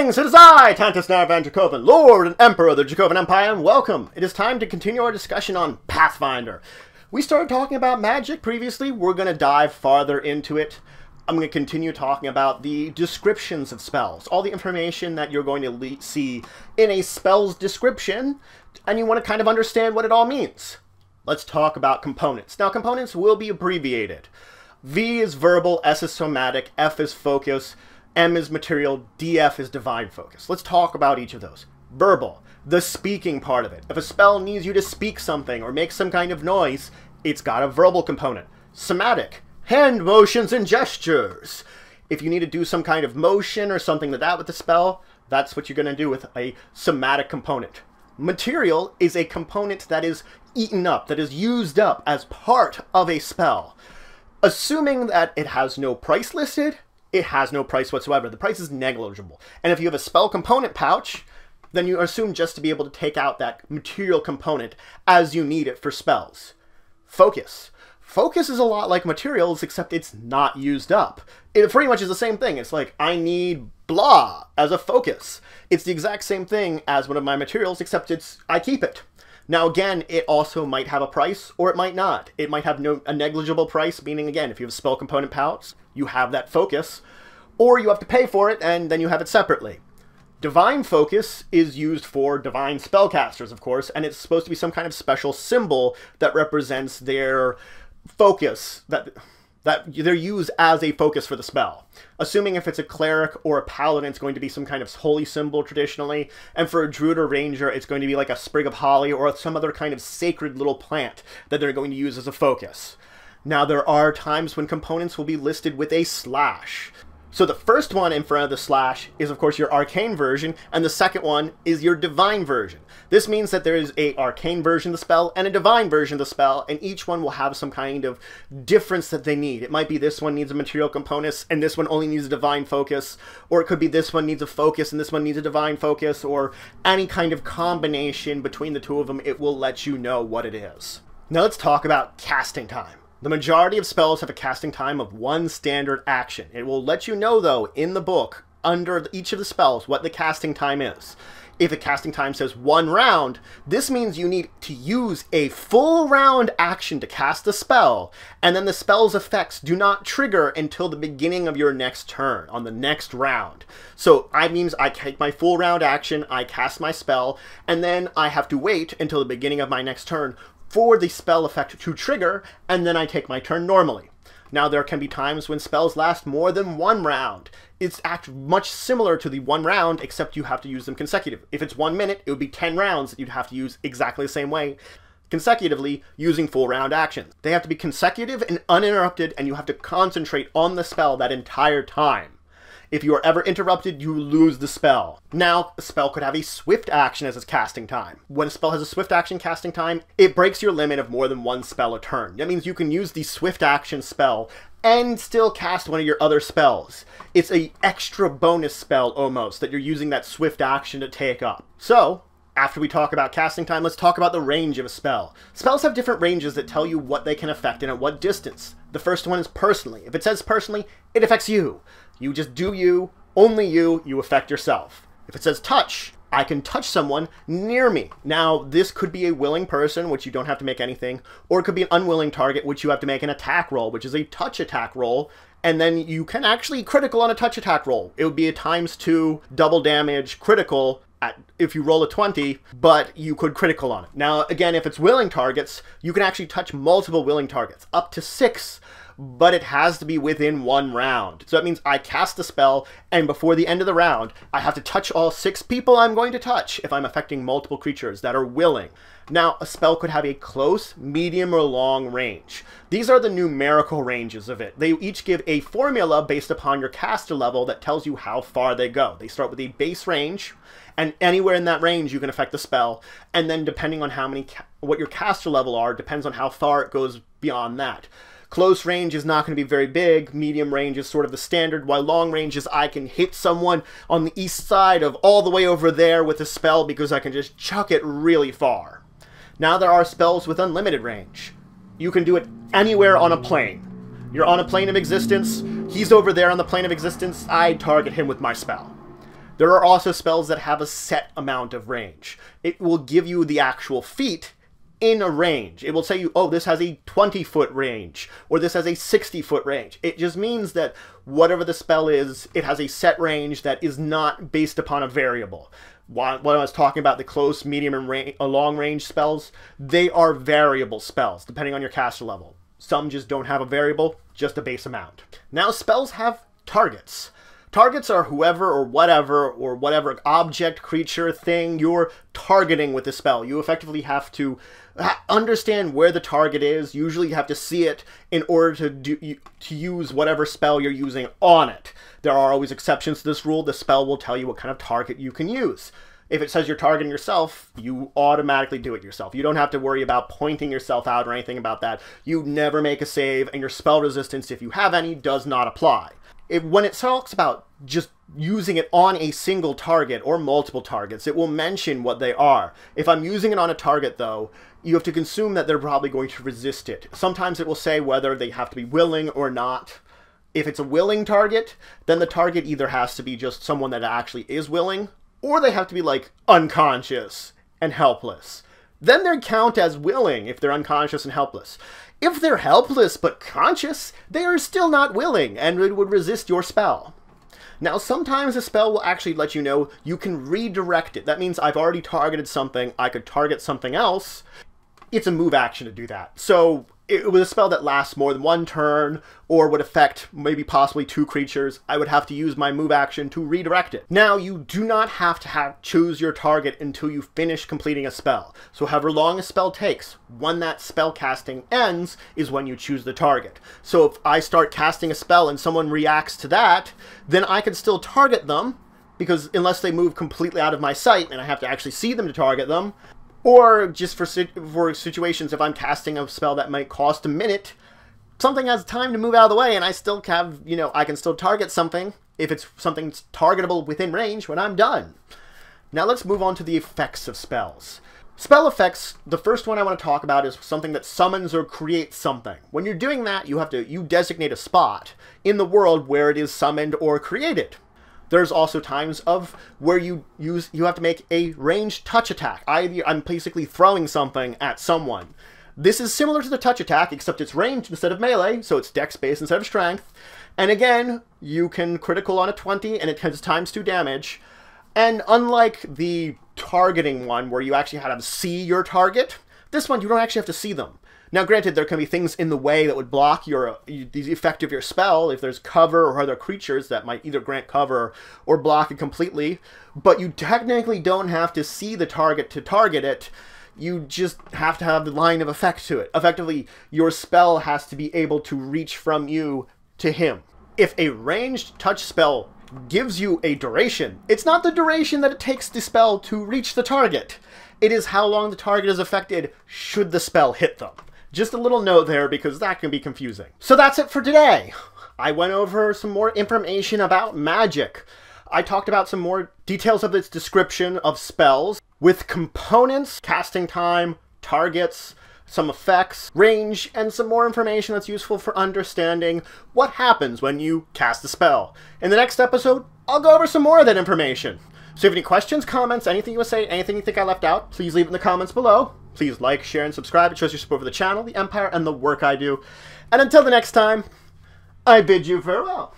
Greetings, it is I, PATHFINDER Dracovin, Lord and Emperor of the Dracovin Empire, and welcome. It is time to continue our discussion on Pathfinder. We started talking about magic previously. We're going to dive farther into it. I'm going to continue talking about the descriptions of spells, all the information that you're going to see in a spell's description, and you want to kind of understand what it all means. Let's talk about components. Now, components will be abbreviated. V is verbal, S is somatic, F is focus, M is material, DF is divine focus. Let's talk about each of those. Verbal, the speaking part of it. If a spell needs you to speak something or make some kind of noise, it's got a verbal component. Somatic, hand motions and gestures. If you need to do some kind of motion or something like that with the spell, that's what you're going to do with a somatic component. Material is a component that is eaten up, that is used up as part of a spell. Assuming that it has no price listed, it has no price whatsoever. The price is negligible. And if you have a spell component pouch, then you assume just to be able to take out that material component as you need it for spells. Focus. Focus is a lot like materials, except it's not used up. It pretty much is the same thing. It's like, I need blah as a focus. It's the exact same thing as one of my materials, except I keep it. Now, again, it also might have a price, or it might not. It might have a negligible price, meaning, again, if you have a spell component pouch, you have that focus, or you have to pay for it, and then you have it separately. Divine focus is used for divine spellcasters, of course, and it's supposed to be some kind of special symbol that represents their focus, that they're used as a focus for the spell. Assuming if it's a cleric or a paladin, it's going to be some kind of holy symbol traditionally, and for a druid or ranger, it's going to be like a sprig of holly or some other kind of sacred little plant that they're going to use as a focus. Now, there are times when components will be listed with a slash. So the first one in front of the slash is, of course, your arcane version, and the second one is your divine version. This means that there is a arcane version of the spell and a divine version of the spell, and each one will have some kind of difference that they need. It might be this one needs a material component, and this one only needs a divine focus, or it could be this one needs a focus, and this one needs a divine focus, or any kind of combination between the two of them. It will let you know what it is. Now let's talk about casting time. The majority of spells have a casting time of one standard action. It will let you know, though, in the book, under each of the spells, what the casting time is. If the casting time says 1 round, this means you need to use a full round action to cast the spell, and then the spell's effects do not trigger until the beginning of your next turn, on the next round. So that means I take my full round action, I cast my spell, and then I have to wait until the beginning of my next turn for the spell effect to trigger, and then I take my turn normally. Now, there can be times when spells last more than 1 round. It's much similar to the 1 round, except you have to use them consecutive. If it's 1 minute, it would be 10 rounds that you'd have to use exactly the same way, consecutively, using full round actions. They have to be consecutive and uninterrupted, and you have to concentrate on the spell that entire time. If you are ever interrupted, you lose the spell. Now, a spell could have a swift action as its casting time. When a spell has a swift action casting time, it breaks your limit of more than 1 spell a turn. That means you can use the swift action spell and still cast one of your other spells. It's an extra bonus spell, almost, that you're using that swift action to take up. So, after we talk about casting time, let's talk about the range of a spell. Spells have different ranges that tell you what they can affect and at what distance. The first one is personally. If it says personally, it affects you. You just do you, only you affect yourself. If it says touch, I can touch someone near me. Now, this could be a willing person, which you don't have to make anything, or it could be an unwilling target, which you have to make an attack roll, which is a touch attack roll, and then you can actually critical on a touch attack roll. It would be a ×2 double damage critical if you roll a 20, but you could critical on it. Now, again, if it's willing targets, you can actually touch multiple willing targets, up to 6, but it has to be within 1 round. So that means I cast the spell, and before the end of the round, I have to touch all 6 people I'm going to touch if I'm affecting multiple creatures that are willing. Now, a spell could have a close, medium, or long range. These are the numerical ranges of it. They each give a formula based upon your caster level that tells you how far they go. They start with a base range, and anywhere in that range you can affect the spell, and then depending on what your caster level are, depends on how far it goes beyond that. Close range is not going to be very big, medium range is sort of the standard, while long range is I can hit someone on the east side of all the way over there with a spell because I can just chuck it really far. Now there are spells with unlimited range. You can do it anywhere on a plane. You're on a plane of existence, he's over there on the plane of existence, I target him with my spell. There are also spells that have a set amount of range. It will give you the actual feat in a range. It will say you, oh, this has a 20-foot range, or this has a 60-foot range. It just means that whatever the spell is, it has a set range that is not based upon a variable. When I was talking about the close, medium, and long-range spells, they are variable spells, depending on your caster level. Some just don't have a variable, just a base amount. Now, spells have targets. Targets are whoever or whatever object, creature, thing you're targeting with the spell. You effectively have to understand where the target is. Usually you have to see it in order to use whatever spell you're using on it. There are always exceptions to this rule. The spell will tell you what kind of target you can use. If it says you're targeting yourself, you automatically do it yourself. You don't have to worry about pointing yourself out or anything about that. You never make a save, and your spell resistance, if you have any, does not apply. When it talks about just using it on a single target or multiple targets, it will mention what they are. If I'm using it on a target, though, you have to assume that they're probably going to resist it. Sometimes it will say whether they have to be willing or not. If it's a willing target, then the target either has to be just someone that actually is willing, or they have to be, like, unconscious and helpless. Then they count as willing if they're unconscious and helpless. If they're helpless but conscious, they are still not willing and it would resist your spell. Now, sometimes a spell will actually let you know you can redirect it. That means I've already targeted something, I could target something else. It's a move action to do that. So it was a spell that lasts more than one turn, or would affect maybe possibly 2 creatures. I would have to use my move action to redirect it. Now, you do not have to choose your target until you finish completing a spell. So however long a spell takes, when that spell casting ends is when you choose the target. So if I start casting a spell and someone reacts to that, then I can still target them, because unless they move completely out of my sight and I have to actually see them to target them, or just for situations if I'm casting a spell that might cost a minute, something has time to move out of the way and I still have, I can still target something if it's something targetable within range when I'm done. Now let's move on to the effects of spells. Spell effects, the first one I want to talk about is something that summons or creates something. When you're doing that, you designate a spot in the world where it is summoned or created. There's also times of where you have to make a ranged touch attack. I'm basically throwing something at someone. This is similar to the touch attack, except it's ranged instead of melee, so it's dex based instead of strength. And again, you can critical on a 20, and it has ×2 damage. And unlike the targeting one, where you actually have to see your target, this one you don't actually have to see them. Now, granted, there can be things in the way that would block the effect of your spell, if there's cover or other creatures that might either grant cover or block it completely, but you technically don't have to see the target to target it. You just have to have the line of effect to it. Effectively, your spell has to be able to reach from you to him. If a ranged touch spell gives you a duration, it's not the duration that it takes the spell to reach the target. It is how long the target is affected should the spell hit them. Just a little note there, because that can be confusing. So that's it for today. I went over some more information about magic. I talked about some more details of its description of spells, with components, casting time, targets, some effects, range, and some more information that's useful for understanding what happens when you cast a spell. In the next episode, I'll go over some more of that information. So if you have any questions, comments, anything you want to say, anything you think I left out, please leave it in the comments below. Please like, share, and subscribe. It shows your support for the channel, the Empire, and the work I do. And until the next time, I bid you farewell.